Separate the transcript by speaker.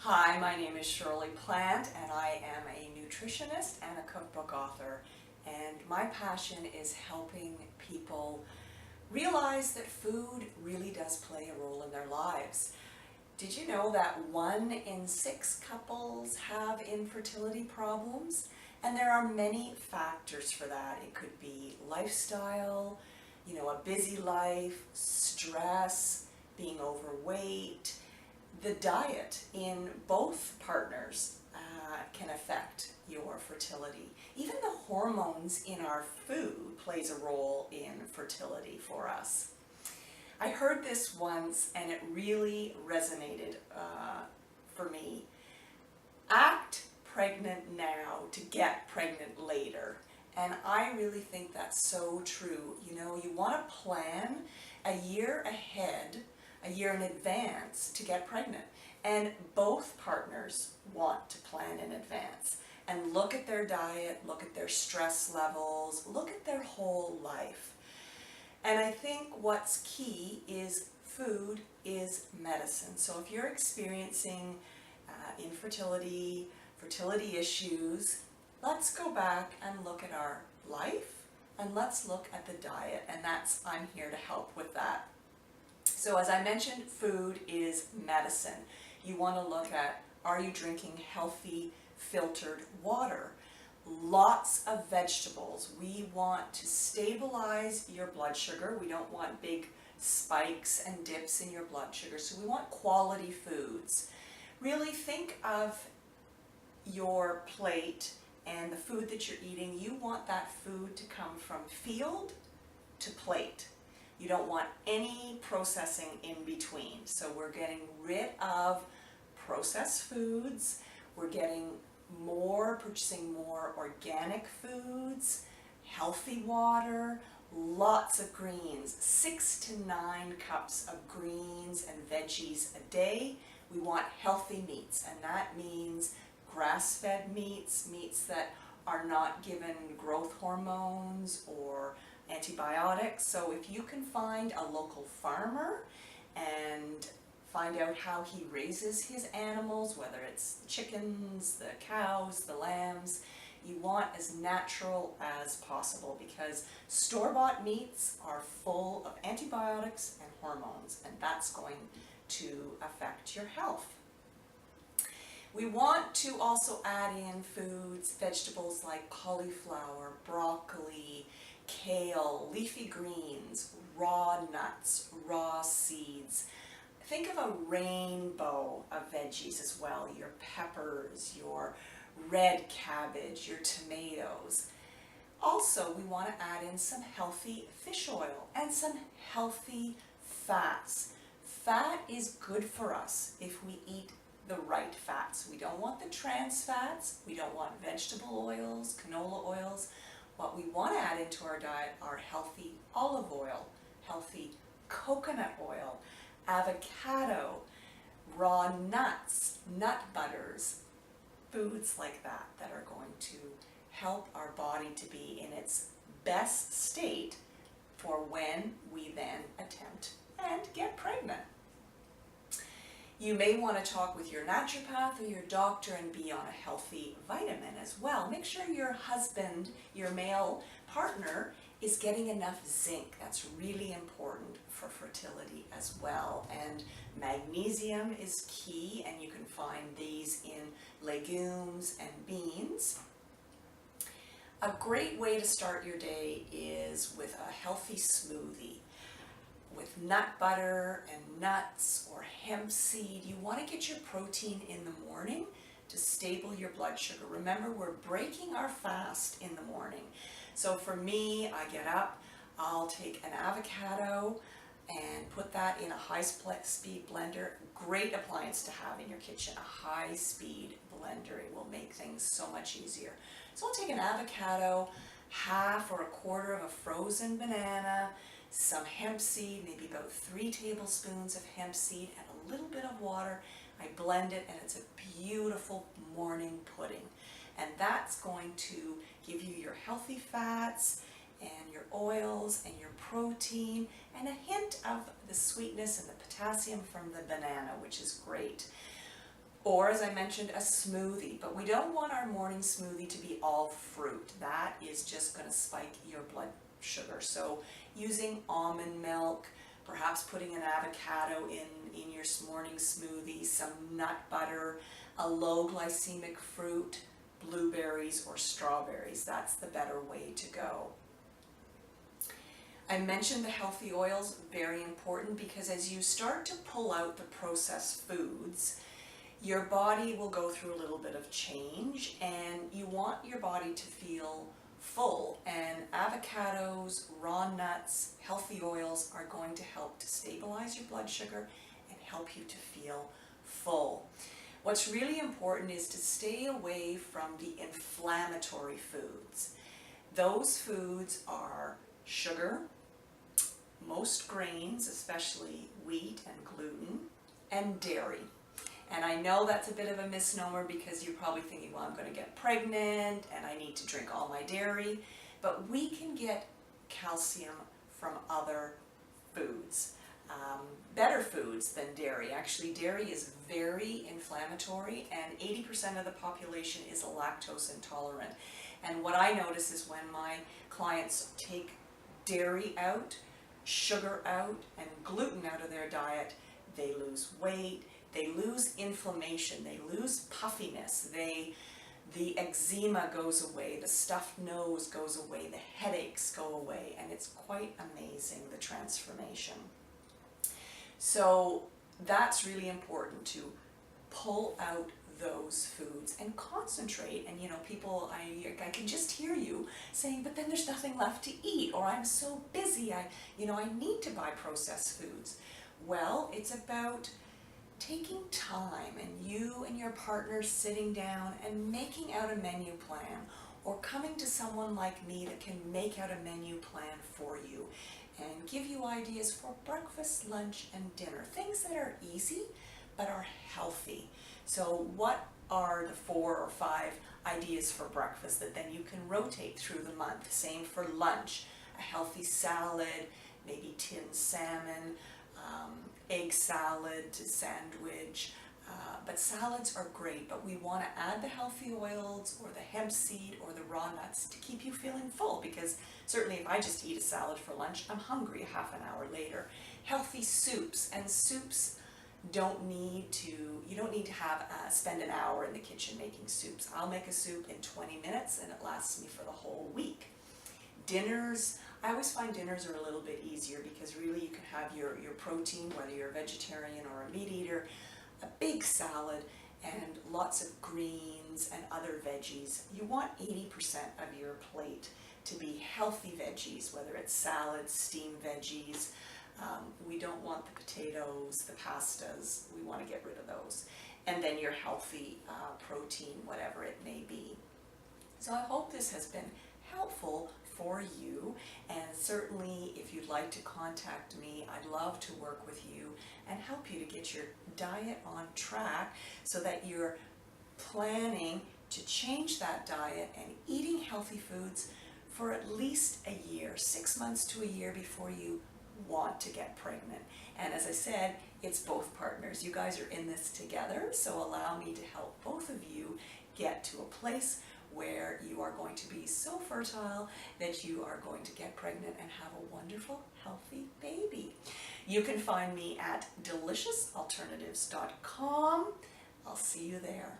Speaker 1: Hi, my name is Shirley Plant and I am a nutritionist and a cookbook author, and my passion is helping people realize that food really does play a role in their lives. Did you know that 1 in 6 couples have infertility problems? And there are many factors for that. It could be lifestyle, a busy life, stress, being overweight. The diet in both partners can affect your fertility. Even the hormones in our food plays a role in fertility for us. I heard this once and it really resonated for me. Act pregnant now to get pregnant later. And I really think that's so true. You want to plan a year ahead, a year in advance to get pregnant. And both partners want to plan in advance and look at their diet, look at their stress levels, look at their whole life. And I think what's key is food is medicine. So if you're experiencing infertility, fertility issues, let's go back and look at our life and let's look at the diet. And I'm here to help with that. So as I mentioned, food is medicine. You want to look at, are you drinking healthy filtered water? Lots of vegetables. We want to stabilize your blood sugar. We don't want big spikes and dips in your blood sugar. So we want quality foods. Really think of your plate and the food that you're eating. You want that food to come from field to plate. You don't want any processing in between. So we're getting rid of processed foods. We're purchasing more organic foods, healthy water, lots of greens, 6 to 9 cups of greens and veggies a day. We want healthy meats, and that means grass-fed meats, meats that are not given growth hormones or antibiotics. So if you can find a local farmer and find out how he raises his animals, whether it's the chickens, the cows, the lambs, you want as natural as possible, because store-bought meats are full of antibiotics and hormones, and that's going to affect your health. We want to also add in foods, vegetables like cauliflower, broccoli, kale, leafy greens, raw nuts, raw seeds. Think of a rainbow of veggies as well, your peppers, your red cabbage, your tomatoes. Also, we want to add in some healthy fish oil and some healthy fats. Fat is good for us if we eat the right fats. We don't want the trans fats. We don't want vegetable oils, canola oils. What we want to add into our diet are healthy olive oil, healthy coconut oil, avocado, raw nuts, nut butters, foods like that are going to help our body to be in its best state for when we then attempt and get pregnant. You may want to talk with your naturopath or your doctor and be on a healthy vitamin as well. Make sure your husband, your male partner, is getting enough zinc. That's really important for fertility as well. And magnesium is key, and you can find these in legumes and beans. A great way to start your day is with a healthy smoothie with nut butter and nuts or hemp seed. You want to get your protein in the morning to stable your blood sugar. Remember, we're breaking our fast in the morning. So for me, I get up, I'll take an avocado and put that in a high-speed blender. Great appliance to have in your kitchen, a high-speed blender. It will make things so much easier. So I'll take an avocado, half or a quarter of a frozen banana, some hemp seed, maybe about 3 tablespoons of hemp seed, and a little bit of water. I blend it, and it's a beautiful morning pudding. And that's going to give you your healthy fats and your oils and your protein and a hint of the sweetness and the potassium from the banana, which is great. Or, as I mentioned, a smoothie. But we don't want our morning smoothie to be all fruit. That is just going to spike your blood sugar. So using almond milk, perhaps putting an avocado in your morning smoothie, some nut butter, a low glycemic fruit, blueberries or strawberries. That's the better way to go. I mentioned the healthy oils, very important, because as you start to pull out the processed foods, your body will go through a little bit of change, and you want your body to feel full. And avocados, raw nuts, healthy oils are going to help to stabilize your blood sugar and help you to feel full. What's really important is to stay away from the inflammatory foods. Those foods are sugar, most grains, especially wheat and gluten, and dairy. And I know that's a bit of a misnomer because you're probably thinking, well, I'm going to get pregnant and I need to drink all my dairy. But we can get calcium from other foods, better foods than dairy. Actually, dairy is very inflammatory, and 80% of the population is lactose intolerant. And what I notice is when my clients take dairy out, sugar out, and gluten out of their diet, they lose weight, they lose inflammation, they lose puffiness, the eczema goes away, the stuffed nose goes away, the headaches go away, and it's quite amazing, the transformation. So that's really important, to pull out those foods and concentrate. And you know, people, I can just hear you saying, but then there's nothing left to eat, or I'm so busy, I need to buy processed foods. Well, it's about taking time and you and your partner sitting down and making out a menu plan, or coming to someone like me that can make out a menu plan for you and give you ideas for breakfast, lunch, and dinner. Things that are easy but are healthy. So what are the 4 or 5 ideas for breakfast that then you can rotate through the month? Same for lunch, a healthy salad, maybe tinned salmon, egg salad to sandwich. But salads are great, but we want to add the healthy oils or the hemp seed or the raw nuts to keep you feeling full, because certainly if I just eat a salad for lunch, I'm hungry a half an hour later. Healthy soups, and soups you don't need to have spend an hour in the kitchen making soups. I'll make a soup in 20 minutes and it lasts me for the whole week. Dinners, I always find dinners are a little bit easier because really you can have your protein, whether you're a vegetarian or a meat eater, a big salad, and lots of greens and other veggies. You want 80% of your plate to be healthy veggies, whether it's salads, steamed veggies. We don't want the potatoes, the pastas, we want to get rid of those. And then your healthy protein, whatever it may be. So I hope this has been helpful for you, and certainly if you'd like to contact me, I'd love to work with you and help you to get your diet on track so that you're planning to change that diet and eating healthy foods for at least a year, 6 months to a year before you want to get pregnant. And as I said, it's both partners. You guys are in this together, so allow me to help both of you get to a place where you are going to be so fertile that you are going to get pregnant and have a wonderful, healthy baby. You can find me at deliciousalternatives.com. I'll see you there.